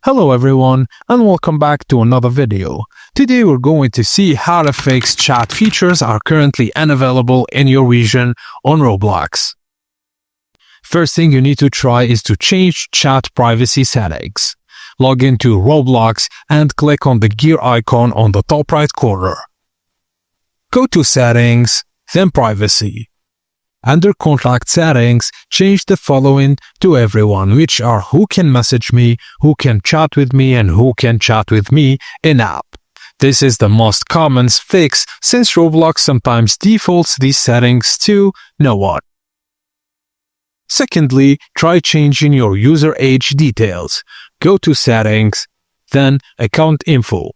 Hello everyone and welcome back to another video. Today we're going to see how to fix chat features are currently unavailable in your region on Roblox. First thing you need to try is to change chat privacy settings. Log into Roblox and click on the gear icon on the top right corner. Go to Settings, then Privacy. Under Contact Settings, change the following to everyone, which are who can message me, who can chat with me, and who can chat with me in-app. This is the most common fix since Roblox sometimes defaults these settings to no one. Secondly, try changing your user age details. Go to Settings, then Account Info.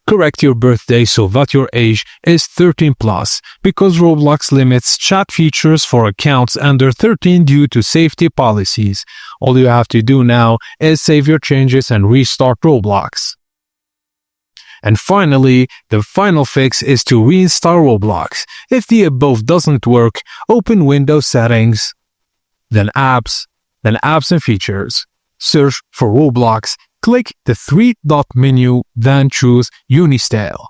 Correct your birthday so that your age is 13 plus, because Roblox limits chat features for accounts under 13 due to safety policies. All you have to do now is save your changes and restart Roblox. And finally, the final fix is to reinstall Roblox. If the above doesn't work, open Windows Settings, then Apps and Features. Search for Roblox. Click the three-dot menu, then choose Uninstall.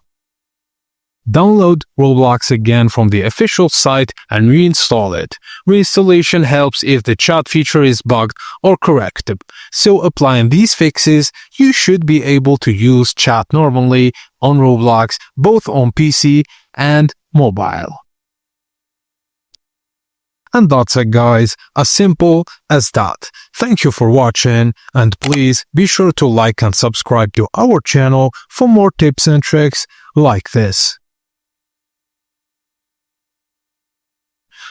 Download Roblox again from the official site and reinstall it. Reinstallation helps if the chat feature is bugged or corrected. So applying these fixes, you should be able to use chat normally on Roblox, both on PC and mobile. And that's it guys, as simple as that. Thank you for watching and please be sure to like and subscribe to our channel for more tips and tricks like this.